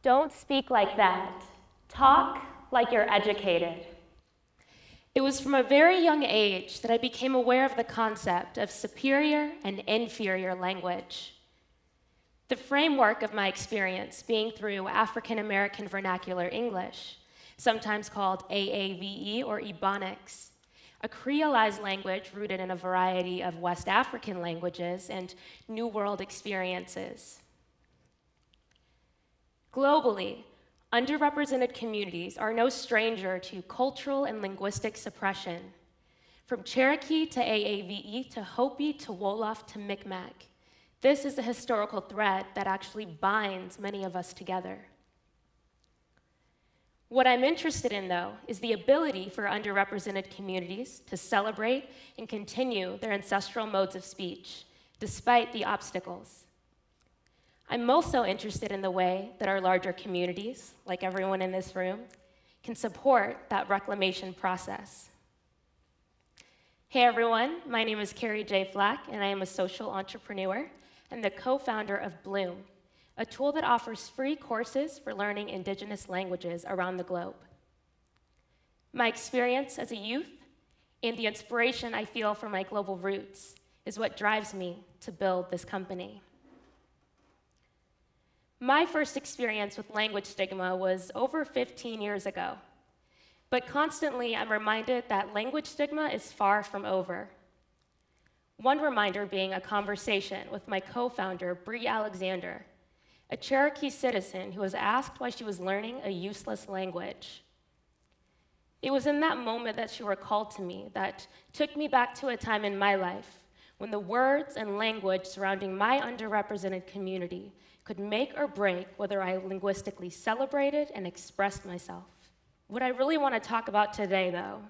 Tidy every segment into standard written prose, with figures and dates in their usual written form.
Don't speak like that. Talk like you're educated. It was from a very young age that I became aware of the concept of superior and inferior language. The framework of my experience being through African American Vernacular English, sometimes called AAVE or Ebonics, a creolized language rooted in a variety of West African languages and New World experiences. Globally, underrepresented communities are no stranger to cultural and linguistic suppression. From Cherokee to AAVE to Hopi to Wolof to Mi'kmaq, this is a historical thread that actually binds many of us together. What I'm interested in, though, is the ability for underrepresented communities to celebrate and continue their ancestral modes of speech, despite the obstacles. I'm also interested in the way that our larger communities, like everyone in this room, can support that reclamation process. Hey everyone, my name is Carey Flack, and I am a social entrepreneur and the co-founder of Bloom, a tool that offers free courses for learning Indigenous languages around the globe. My experience as a youth and the inspiration I feel from my global roots is what drives me to build this company. My first experience with language stigma was over 15 years ago, but constantly I'm reminded that language stigma is far from over. One reminder being a conversation with my co-founder, Bree Alexander, a Cherokee citizen who was asked why she was learning a useless language. It was in that moment that she recalled to me that took me back to a time in my life when the words and language surrounding my underrepresented community could make or break whether I linguistically celebrated and expressed myself. What I really want to talk about today, though,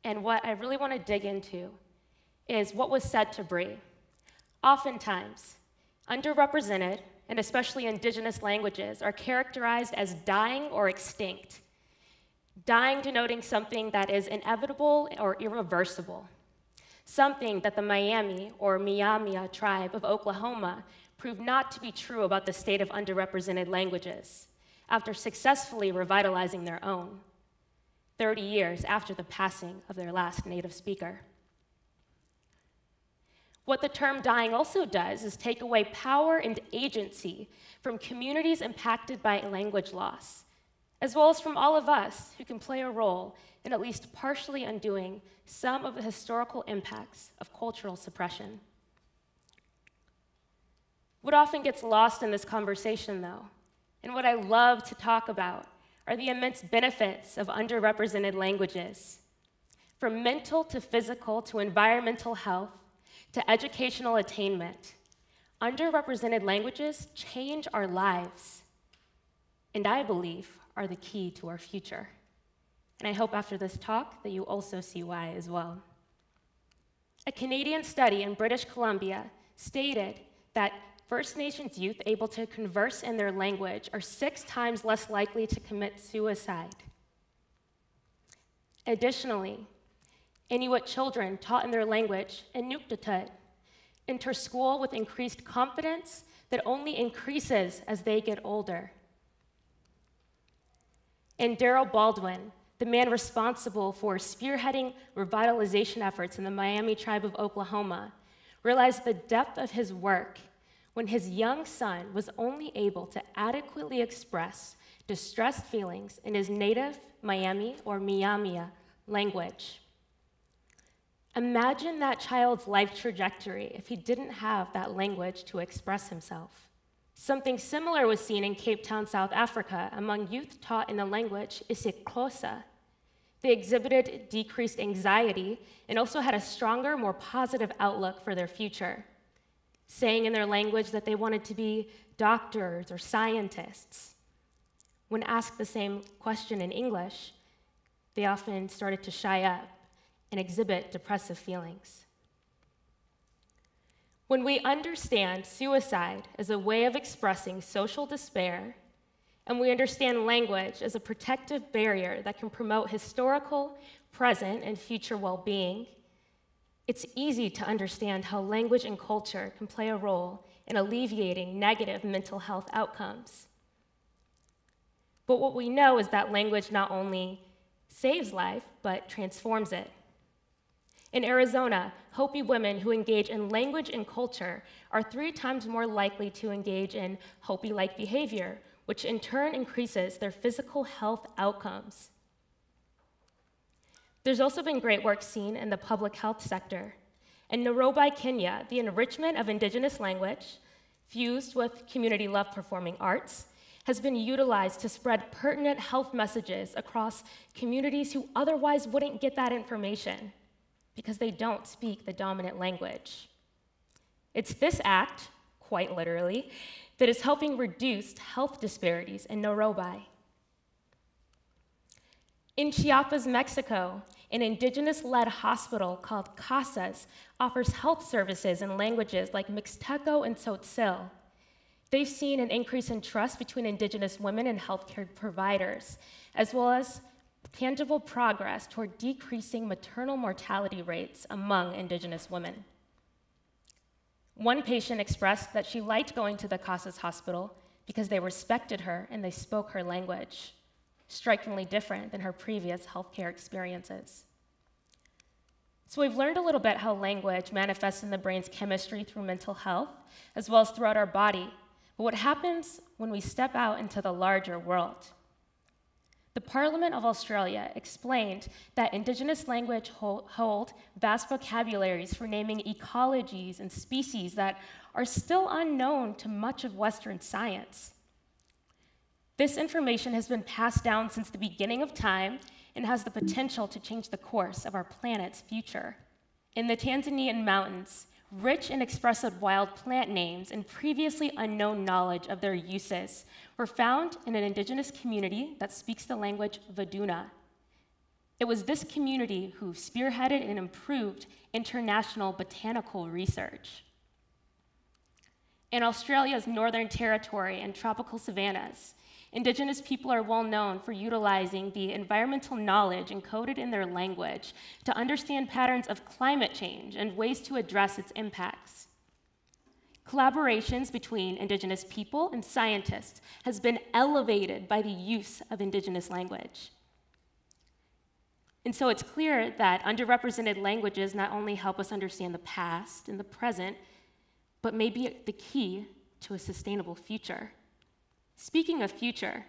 and what I really want to dig into, is what was said to Bree. Oftentimes, underrepresented, and especially Indigenous languages, are characterized as dying or extinct. Dying denoting something that is inevitable or irreversible, something that the Miami or Miamia tribe of Oklahoma proved not to be true about the state of underrepresented languages after successfully revitalizing their own, 30 years after the passing of their last native speaker. What the term dying also does is take away power and agency from communities impacted by language loss, as well as from all of us who can play a role in at least partially undoing some of the historical impacts of cultural suppression. What often gets lost in this conversation, though, and what I love to talk about, are the immense benefits of underrepresented languages. From mental to physical to environmental health to educational attainment, underrepresented languages change our lives, and I believe are the key to our future. And I hope after this talk that you also see why as well. A Canadian study in British Columbia stated that First Nations youth able to converse in their language are 6 times less likely to commit suicide. Additionally, Inuit children taught in their language, Inuktitut, enter school with increased confidence that only increases as they get older. And Darrell Baldwin, the man responsible for spearheading revitalization efforts in the Miami tribe of Oklahoma, realized the depth of his work when his young son was only able to adequately express distressed feelings in his native Miami or Miamia language. Imagine that child's life trajectory if he didn't have that language to express himself. Something similar was seen in Cape Town, South Africa, among youth taught in the language isiXhosa. They exhibited decreased anxiety and also had a stronger, more positive outlook for their future, saying in their language that they wanted to be doctors or scientists. When asked the same question in English, they often started to shy up and exhibit depressive feelings. When we understand suicide as a way of expressing social despair, and we understand language as a protective barrier that can promote historical, present, and future well-being, it's easy to understand how language and culture can play a role in alleviating negative mental health outcomes. But what we know is that language not only saves life, but transforms it. In Arizona, Hopi women who engage in language and culture are 3 times more likely to engage in Hopi-like behavior, which in turn increases their physical health outcomes. There's also been great work seen in the public health sector. In Nairobi, Kenya, the enrichment of indigenous language, fused with community love performing arts, has been utilized to spread pertinent health messages across communities who otherwise wouldn't get that information because they don't speak the dominant language. It's this act, quite literally, that is helping reduce health disparities in Nairobi. In Chiapas, Mexico, an indigenous-led hospital called Casas offers health services in languages like Mixteco and Tzotzil. They've seen an increase in trust between indigenous women and healthcare providers, as well as tangible progress toward decreasing maternal mortality rates among indigenous women. One patient expressed that she liked going to the Casas hospital because they respected her and they spoke her language, strikingly different than her previous healthcare experiences. So we've learned a little bit how language manifests in the brain's chemistry through mental health, as well as throughout our body. But what happens when we step out into the larger world? The Parliament of Australia explained that indigenous language hold vast vocabularies for naming ecologies and species that are still unknown to much of Western science. This information has been passed down since the beginning of time and has the potential to change the course of our planet's future. In the Tanzanian mountains, rich and expressive wild plant names and previously unknown knowledge of their uses were found in an indigenous community that speaks the language Vaduna. It was this community who spearheaded and improved international botanical research. In Australia's Northern Territory and tropical savannas, indigenous people are well known for utilizing the environmental knowledge encoded in their language to understand patterns of climate change and ways to address its impacts. Collaborations between indigenous people and scientists has been elevated by the use of indigenous language. And so it's clear that underrepresented languages not only help us understand the past and the present, but may be the key to a sustainable future. Speaking of future,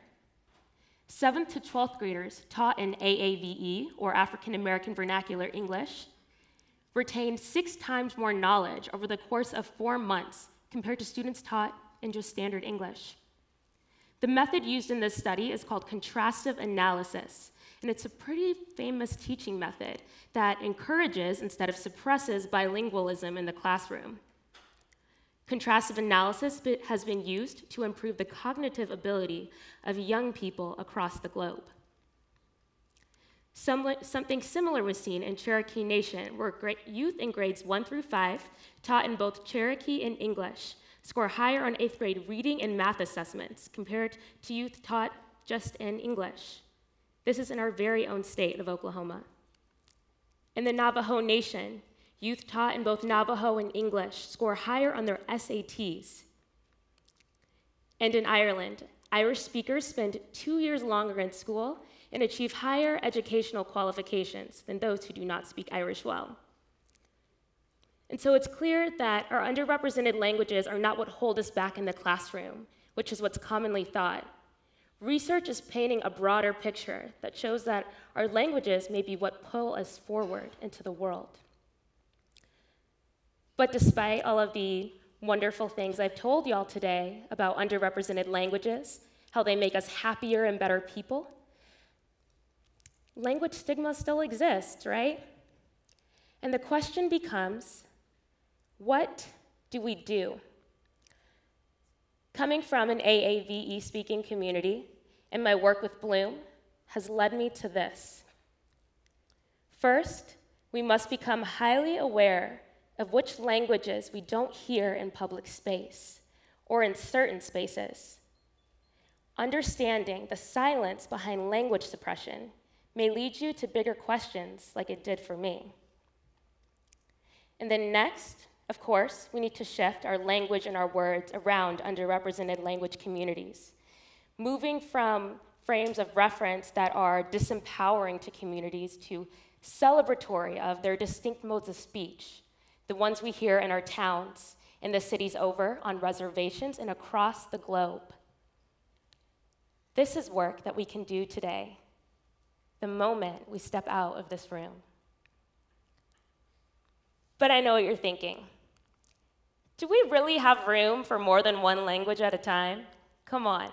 7th to 12th graders taught in AAVE, or African American Vernacular English, retained 6 times more knowledge over the course of 4 months compared to students taught in just standard English. The method used in this study is called contrastive analysis, and it's a pretty famous teaching method that encourages instead of suppresses bilingualism in the classroom. Contrastive analysis has been used to improve the cognitive ability of young people across the globe. Something similar was seen in Cherokee Nation, where youth in grades 1 through 5, taught in both Cherokee and English, score higher on 8th grade reading and math assessments compared to youth taught just in English. This is in our very own state of Oklahoma. In the Navajo Nation, youth taught in both Navajo and English score higher on their SATs. And in Ireland, Irish speakers spend 2 years longer in school and achieve higher educational qualifications than those who do not speak Irish well. And so it's clear that our underrepresented languages are not what hold us back in the classroom, which is what's commonly thought. Research is painting a broader picture that shows that our languages may be what pull us forward into the world. But despite all of the wonderful things I've told y'all today about underrepresented languages, how they make us happier and better people, language stigma still exists, right? And the question becomes, what do we do? Coming from an AAVE speaking community and my work with Bloom has led me to this. First, we must become highly aware of which languages we don't hear in public space or in certain spaces. Understanding the silence behind language suppression may lead you to bigger questions like it did for me. And then next, of course, we need to shift our language and our words around underrepresented language communities, moving from frames of reference that are disempowering to communities to celebratory of their distinct modes of speech, the ones we hear in our towns, in the cities over, on reservations, and across the globe. This is work that we can do today, the moment we step out of this room. But I know what you're thinking. Do we really have room for more than one language at a time? Come on.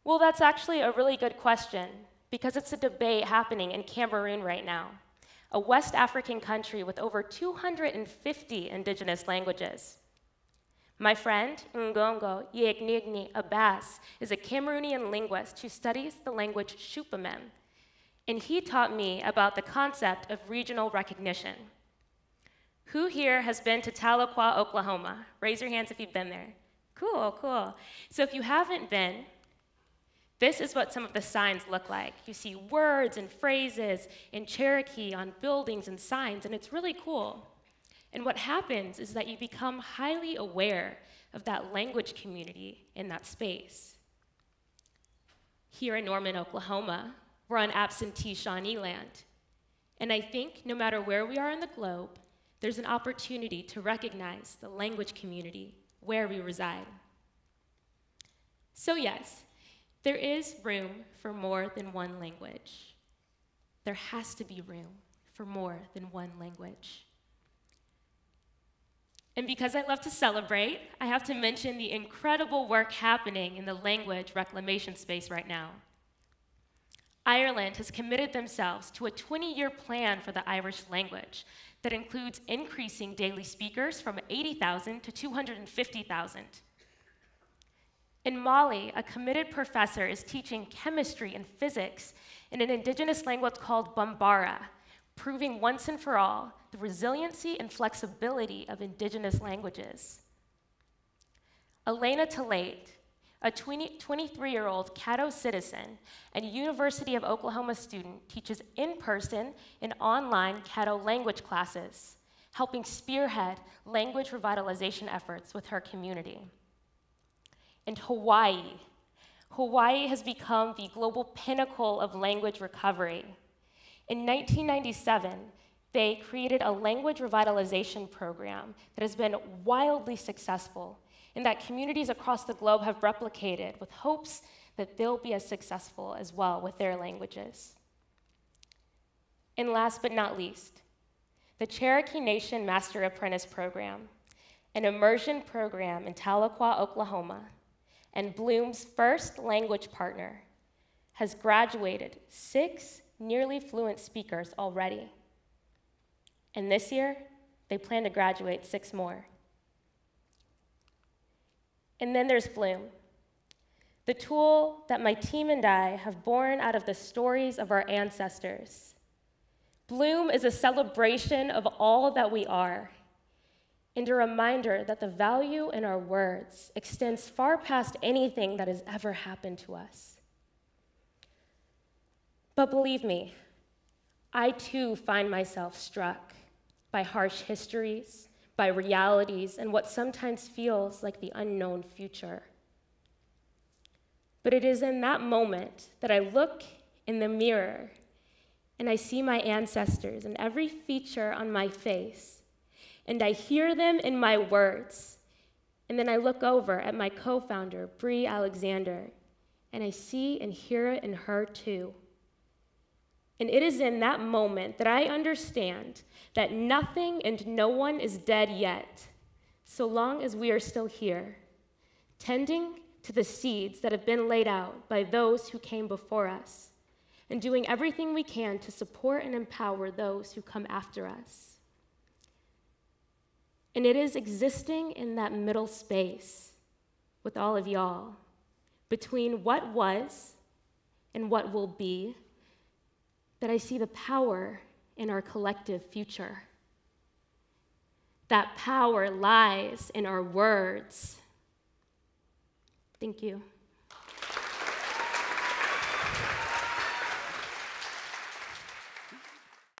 Well, that's actually a really good question, because it's a debate happening in Cameroon right now, a West African country with over 250 indigenous languages. My friend, Ngongo Yegnigni Abbas, is a Cameroonian linguist who studies the language Shupamem, and he taught me about the concept of regional recognition. Who here has been to Tahlequah, Oklahoma? Raise your hands if you've been there. Cool, cool. So if you haven't been, this is what some of the signs look like. You see words and phrases in Cherokee on buildings and signs, and it's really cool. And what happens is that you become highly aware of that language community in that space. Here in Norman, Oklahoma, we're on absentee Shawnee land. And I think no matter where we are in the globe, there's an opportunity to recognize the language community where we reside. So yes, there is room for more than one language. There has to be room for more than one language. And because I love to celebrate, I have to mention the incredible work happening in the language reclamation space right now. Ireland has committed themselves to a 20-year plan for the Irish language that includes increasing daily speakers from 80,000 to 250,000. In Mali, a committed professor is teaching chemistry and physics in an indigenous language called Bambara, proving once and for all the resiliency and flexibility of indigenous languages. Elena Talate, a 23-year-old Caddo citizen and University of Oklahoma student, teaches in-person and online Caddo language classes, helping spearhead language revitalization efforts with her community. And Hawaii has become the global pinnacle of language recovery. In 1997, they created a language revitalization program that has been wildly successful and that communities across the globe have replicated with hopes that they'll be as successful as well with their languages. And last but not least, the Cherokee Nation Master Apprentice Program, an immersion program in Tahlequah, Oklahoma, and Bloom's first language partner, has graduated 6 nearly fluent speakers already. And this year, they plan to graduate 6 more. And then there's Bloom, the tool that my team and I have born out of the stories of our ancestors. Bloom is a celebration of all that we are, and a reminder that the value in our words extends far past anything that has ever happened to us. But believe me, I too find myself struck by harsh histories, by realities, and what sometimes feels like the unknown future. But it is in that moment that I look in the mirror and I see my ancestors in every feature on my face, and I hear them in my words, and then I look over at my co-founder, Bree Alexander, and I see and hear it in her too. And it is in that moment that I understand that nothing and no one is dead yet, so long as we are still here, tending to the seeds that have been laid out by those who came before us, and doing everything we can to support and empower those who come after us. And it is existing in that middle space with all of y'all, between what was and what will be, that I see the power in our collective future. That power lies in our words. Thank you.